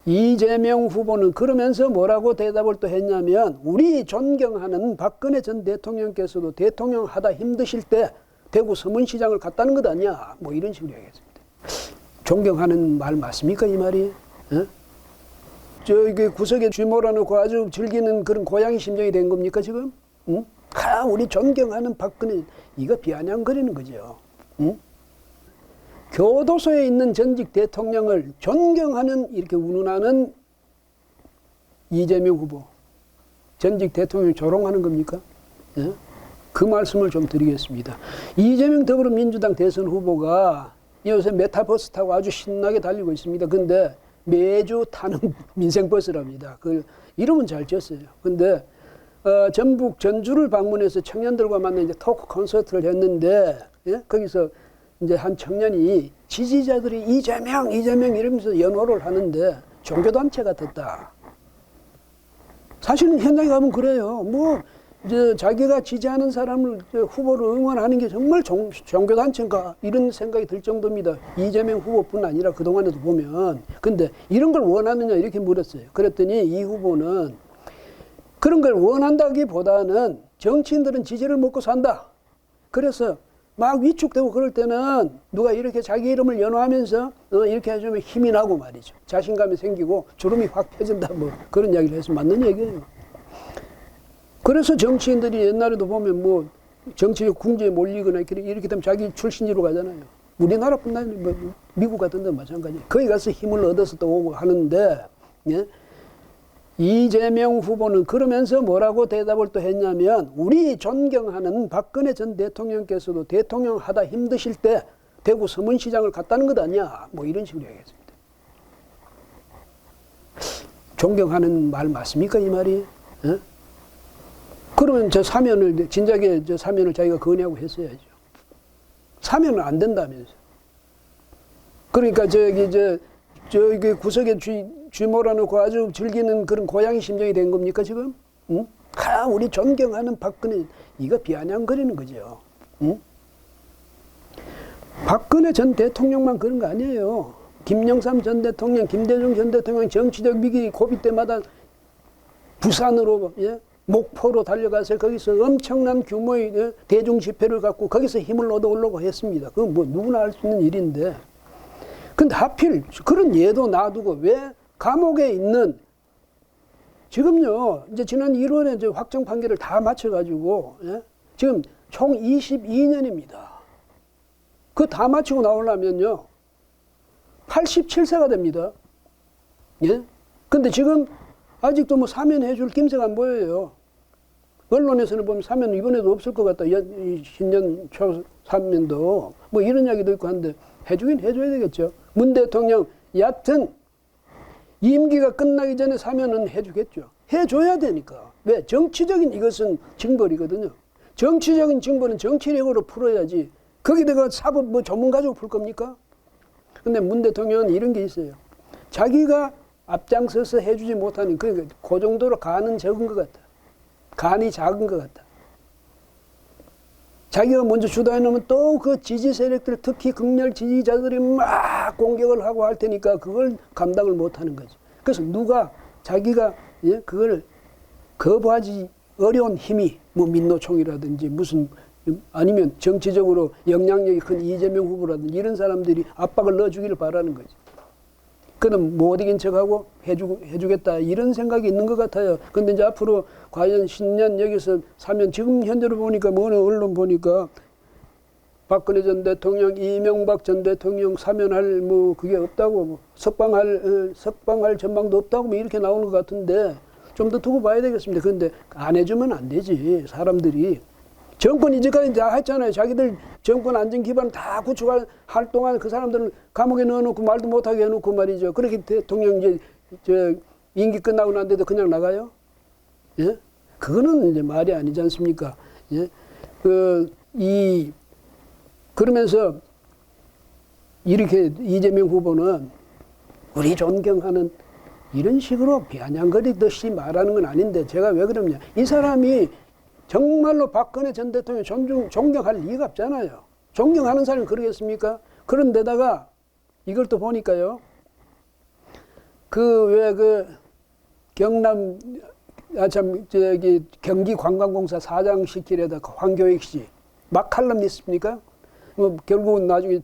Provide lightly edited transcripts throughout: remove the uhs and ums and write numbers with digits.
이재명 후보는 그러면서 뭐라고 대답을 또 했냐면, 우리 존경하는 박근혜 전 대통령께서도 대통령 하다 힘드실 때 대구 서문시장을 갔다는 것 아니야, 뭐 이런 식으로 얘기했습니다. 존경하는 말 맞습니까, 이 말이? 어? 저기 구석에 쥐 몰아놓고 아주 즐기는 그런 고양이 심정이 된 겁니까 지금? 응? 우리 존경하는 박근혜, 이거 비아냥거리는 거죠. 응? 교도소에 있는 전직 대통령을 존경하는, 이렇게 운운하는 이재명 후보, 전직 대통령 조롱하는 겁니까? 예? 그 말씀을 좀 드리겠습니다. 이재명 더불어민주당 대선 후보가 요새 메타버스 타고 아주 신나게 달리고 있습니다. 근데 매주 타는 민생버스랍니다. 그 이름은 잘 지었어요. 근데 전북 전주를 방문해서 청년들과 만나 이제 토크 콘서트를 했는데, 예? 거기서 이제 한 청년이 지지자들이 이재명 이러면서 연호를 하는데 종교단체 같았다. 사실은 현장에 가면 그래요. 뭐 이제 자기가 지지하는 사람을 후보를 응원하는 게 정말 종교단체인가 이런 생각이 들 정도입니다. 이재명 후보뿐 아니라 그동안에도 보면. 근데 이런 걸 원하느냐 이렇게 물었어요. 그랬더니 이 후보는 그런 걸 원한다기보다는 정치인들은 지지를 먹고 산다. 그래서 막 위축되고 그럴 때는 누가 이렇게 자기 이름을 연호하면서 이렇게 해주면 힘이 나고 말이죠. 자신감이 생기고 주름이 확 펴진다, 뭐 그런 이야기를 해서 맞는 얘기예요. 그래서 정치인들이 옛날에도 보면 뭐 정치적 궁지에 몰리거나 이렇게 되면 자기 출신지로 가잖아요. 우리나라뿐 아니라 뭐 미국 같은 데 마찬가지. 거기 가서 힘을 얻어서 또 오고 하는데, 예? 이재명 후보는 그러면서 뭐라고 대답을 또 했냐면, 우리 존경하는 박근혜 전 대통령께서도 대통령 하다 힘드실 때 대구 서문시장을 갔다는 것 아니야, 뭐 이런 식으로 얘기했습니다. 존경하는 말 맞습니까, 이 말이? 예? 그러면 저 사면을 진작에 저 사면을 자기가 건의하고 했어야죠. 사면은 안 된다면서. 그러니까 저기 구석에 쥐 몰아놓고 아주 즐기는 그런 고양이 심정이 된 겁니까 지금? 응? 우리 존경하는 박근혜, 이거 비아냥거리는 거죠. 응? 박근혜 전 대통령만 그런 거 아니에요. 김영삼 전 대통령, 김대중 전 대통령 정치적 위기 고비 때마다 부산으로, 예? 목포로 달려가서 거기서 엄청난 규모의 대중 집회를 갖고 거기서 힘을 얻어오려고 했습니다. 그건 뭐 누구나 할 수 있는 일인데. 근데 하필 그런 예도 놔두고 왜 감옥에 있는, 지금요, 이제 지난 1월에 이제 확정 판결을 다 마쳐가지고, 예? 지금 총 22년입니다. 그거 다 마치고 나오려면요, 87세가 됩니다. 예? 근데 지금 아직도 뭐 사면 해줄 김새가 안 보여요. 언론에서는 보면 사면 이번에도 없을 것 같다. 신년 초 사면도. 뭐 이런 이야기도 있고 한데, 해주긴 해줘야 되겠죠. 문 대통령, 여하튼, 임기가 끝나기 전에 사면은 해주겠죠. 해줘야 되니까. 왜? 정치적인 이것은 징벌이거든요. 정치적인 징벌은 정치력으로 풀어야지. 거기다가 사법 뭐 전문 가지고 풀 겁니까? 근데 문 대통령은 이런 게 있어요. 자기가 앞장서서 해주지 못하는, 그러니까 그 정도로 간은 적은 것 같다. 간이 작은 것 같다. 자기가 먼저 주도해 놓으면 또 그 지지 세력들, 특히 극렬 지지자들이 막 공격을 하고 할 테니까 그걸 감당을 못 하는 거죠. 그래서 누가 자기가, 예, 그걸 거부하지 어려운 힘이, 뭐 민노총이라든지 무슨, 아니면 정치적으로 영향력이 큰 이재명 후보라든지 이런 사람들이 압박을 넣어주기를 바라는 거죠. 그는 못 이긴 척하고 해주겠다 이런 생각이 있는 것 같아요. 근데 이제 앞으로 과연 신년 여기서 사면, 지금 현재로 보니까 뭐 어느 언론 보니까 박근혜 전 대통령, 이명박 전 대통령 사면할 뭐 그게 없다고, 뭐 석방할 전망도 없다고 뭐 이렇게 나오는 것 같은데 좀 더 두고 봐야 되겠습니다. 근데 안 해주면 안 되지. 사람들이 정권 이제까지 다 했잖아요. 자기들 정권 안정 기반을 다 구축할 동안 그 사람들은 감옥에 넣어놓고 말도 못하게 해놓고 말이죠. 그렇게 대통령 이제 임기 끝나고 난데도 그냥 나가요? 예? 그거는 이제 말이 아니지 않습니까? 예? 그러면서 이렇게 이재명 후보는 우리 존경하는, 이런 식으로 비아냥거리듯이 말하는 건 아닌데, 제가 왜 그러냐. 이 사람이 정말로 박근혜 전 대통령 존경할 리가 없잖아요. 존경하는 사람이 그러겠습니까? 그런데다가 이걸 또 보니까요, 그 경남 경기관광공사 사장 시키려다 황교익 씨 막 칼럼니스트입니까? 뭐 결국은 나중에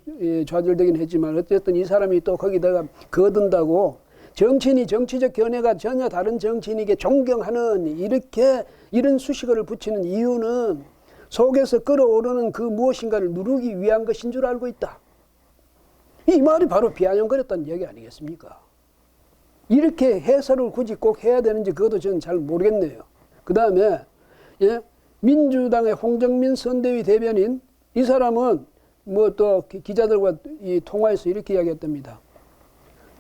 좌절되긴 했지만 어쨌든 이 사람이 또 거기다가 거둔다고 정치인이 정치적 견해가 전혀 다른 정치인에게 존경하는 이런 수식어를 붙이는 이유는 속에서 끓어오르는 그 무엇인가를 누르기 위한 것인 줄 알고 있다. 이 말이 바로 비아냥거렸다는 얘기 아니겠습니까? 이렇게 해설을 굳이 꼭 해야 되는지 그것도 저는 잘 모르겠네요. 그 다음에 민주당의 홍정민 선대위 대변인 이 사람은 뭐 또 기자들과 이 통화에서 이렇게 이야기했답니다.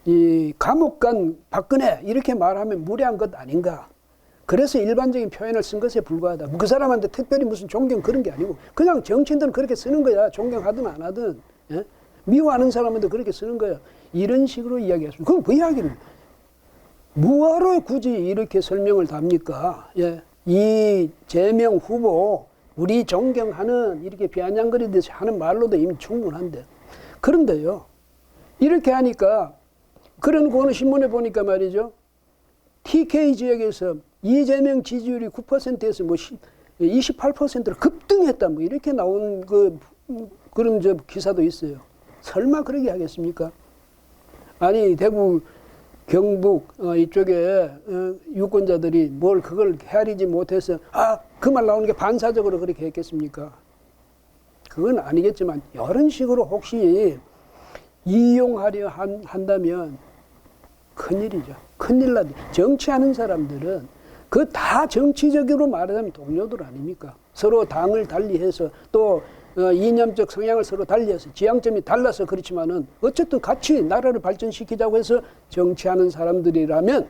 이 감옥 간 박근혜 이렇게 말하면 무례한 것 아닌가. 그래서 일반적인 표현을 쓴 것에 불과하다. 그 사람한테 특별히 무슨 존경 그런 게 아니고 그냥 정치인들은 그렇게 쓰는 거야. 존경하든 안 하든. 미워하는 사람한테 그렇게 쓰는 거야. 이런 식으로 이야기했습니다. 그럼 그 이야기를 뭐하러 굳이 이렇게 설명을 답니까? 이재명 후보 우리 존경하는 이렇게 비아냥거리듯이 하는 말로도 이미 충분한데 그런데요 이렇게 하니까 그런 거 어느 신문에 보니까 말이죠 TK 지역에서 이재명 지지율이 9%에서 뭐 28%로 급등했다 뭐 이렇게 나온 그런 기사도 있어요. 설마 그러게 하겠습니까? 아니 대구 경북 이쪽에 유권자들이 뭘 그걸 헤아리지 못해서 그 말 나오는 게 반사적으로 그렇게 했겠습니까? 그건 아니겠지만 이런 식으로 혹시 이용하려 한다면 큰일이죠. 큰일 나죠. 정치하는 사람들은 그 다 정치적으로 말하자면 동료들 아닙니까? 서로 당을 달리해서 또 이념적 성향을 서로 달리해서 지향점이 달라서 그렇지만은 어쨌든 같이 나라를 발전시키자고 해서 정치하는 사람들이라면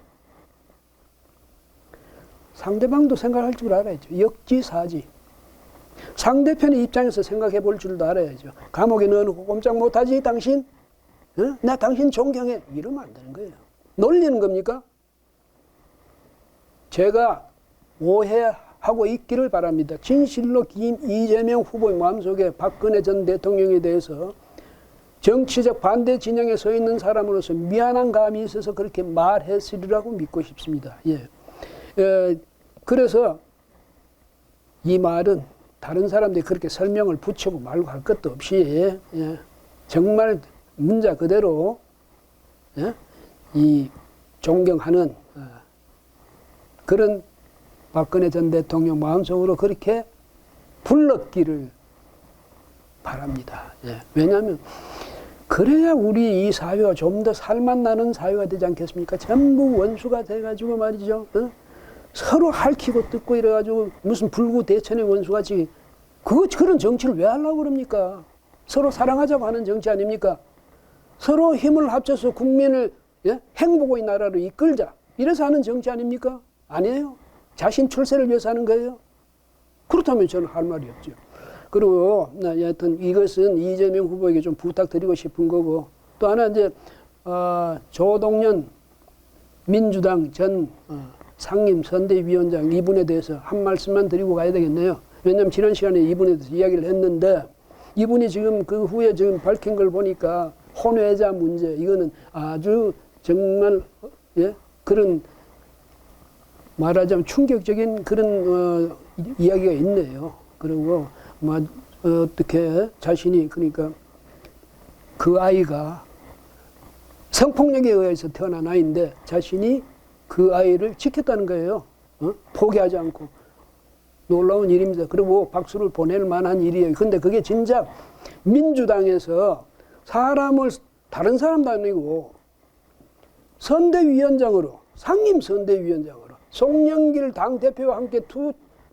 상대방도 생각할 줄 알아야죠. 역지사지. 상대편의 입장에서 생각해 볼 줄도 알아야죠. 감옥에 넣어놓고 꼼짝 못하지 당신? 나 당신 존경해. 이러면 안 되는 거예요. 놀리는 겁니까? 제가 오해하고 있기를 바랍니다. 진실로 이재명 후보의 마음속에 박근혜 전 대통령에 대해서 정치적 반대 진영에 서 있는 사람으로서 미안한 감이 있어서 그렇게 말했으리라고 믿고 싶습니다. 그래서 이 말은 다른 사람들이 그렇게 설명을 붙이고 말고 할 것도 없이 정말 문자 그대로 이 존경하는 그런 박근혜 전 대통령 마음속으로 그렇게 불렀기를 바랍니다. 왜냐하면 그래야 우리 이 사회가 좀 더 살맛나는 사회가 되지 않겠습니까? 전부 원수가 돼가지고 말이죠. 서로 핥히고 뜯고 이래가지고 무슨 불구대천의 원수같이 그런 정치를 왜 하려고 그럽니까? 서로 사랑하자고 하는 정치 아닙니까? 서로 힘을 합쳐서 국민을 행복의 나라로 이끌자 이래서 하는 정치 아닙니까? 아니에요. 자신 출세를 위해서 하는 거예요. 그렇다면 저는 할 말이 없죠. 그리고 여하튼 이것은 이재명 후보에게 좀 부탁드리고 싶은 거고 또 하나 이제 조동연 민주당 전 상임 선대위원장 이분에 대해서 한 말씀만 드리고 가야 되겠네요. 왜냐하면 지난 시간에 이분에 대해서 이야기를 했는데 이분이 지금 그 후에 지금 밝힌 걸 보니까 혼외자 문제 이거는 아주 정말 그런 말하자면 충격적인 그런 이야기가 있네요. 그리고 어떻게 자신이 그러니까 그 아이가 성폭력에 의해서 태어난 아이인데 자신이 그 아이를 지켰다는 거예요. 포기하지 않고. 놀라운 일입니다. 그리고 박수를 보낼 만한 일이에요. 근데 그게 진작 민주당에서 사람을 다른 사람도 아니고 선대위원장으로 상임 선대위원장으로 송영길 당대표와 함께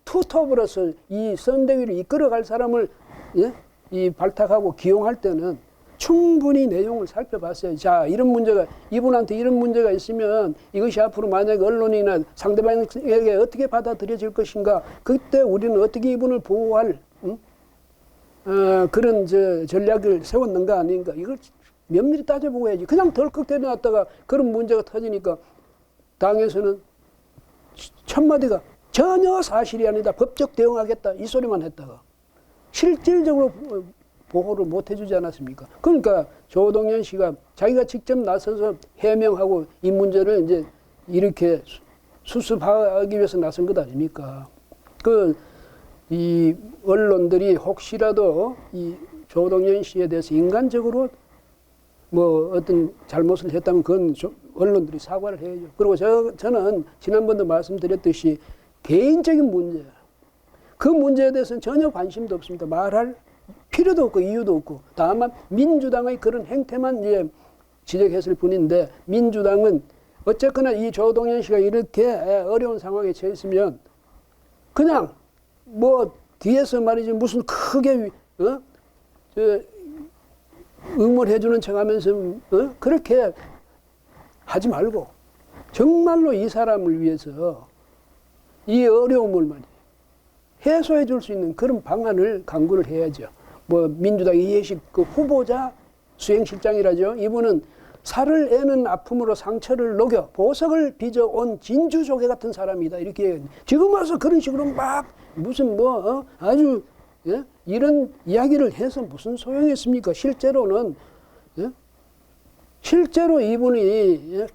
투톱으로서 이 선대위를 이끌어갈 사람을 이 발탁하고 기용할 때는 충분히 내용을 살펴봤어요. 자, 이런 문제가 이분한테 이런 문제가 있으면 이것이 앞으로 만약에 언론이나 상대방에게 어떻게 받아들여질 것인가? 그때 우리는 어떻게 이분을 보호할 그런 전략을 세웠는가 아닌가? 이걸 면밀히 따져보고 해야지. 그냥 덜컥 데려놨다가 그런 문제가 터지니까 당에서는 첫마디가 전혀 사실이 아니다. 법적 대응하겠다. 이 소리만 했다가 실질적으로 보호를 못 해주지 않았습니까? 그러니까 조동연 씨가 자기가 직접 나서서 해명하고 이 문제를 이제 이렇게 수습하기 위해서 나선 것 아닙니까? 이 언론들이 혹시라도 이 조동연 씨에 대해서 인간적으로 뭐 어떤 잘못을 했다면 그건 언론들이 사과를 해야죠. 그리고 저는 지난번도 말씀드렸듯이 개인적인 문제, 그 문제에 대해서는 전혀 관심도 없습니다. 말할 필요도 없고 이유도 없고 다만 민주당의 그런 행태만 이제 지적했을 뿐인데 민주당은 어쨌거나 이 조동연 씨가 이렇게 어려운 상황에 처했으면 그냥 뭐 뒤에서 말이지 무슨 크게 응원해주는 척하면서 그렇게 하지 말고 정말로 이 사람을 위해서 이 어려움을 말이야 해소해 줄 수 있는 그런 방안을 강구를 해야죠. 뭐 민주당 이해식 그 후보자 수행실장이라죠. 이분은 살을 애는 아픔으로 상처를 녹여 보석을 빚어온 진주조개 같은 사람이다. 이렇게 지금 와서 그런 식으로 막 무슨 뭐 아주 이런 이야기를 해서 무슨 소용이 있습니까? 실제로는 실제로 이분이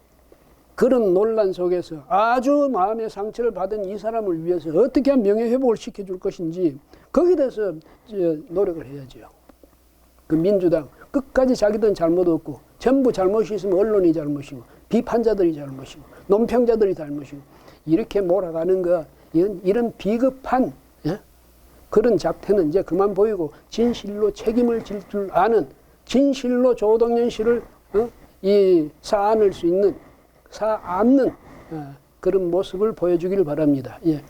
그런 논란 속에서 아주 마음의 상처를 받은 이 사람을 위해서 어떻게 하면 명예회복을 시켜줄 것인지 거기에 대해서 노력을 해야죠. 그 민주당 끝까지 자기들은 잘못 없고 전부 잘못이 있으면 언론이 잘못이고 비판자들이 잘못이고 논평자들이 잘못이고 이렇게 몰아가는 거 이런 비겁한 그런 작태는 이제 그만 보이고 진실로 책임을 질 줄 아는 진실로 조동연 씨를 사안을 수 있는 사안는 그런 모습을 보여주길 바랍니다. 예.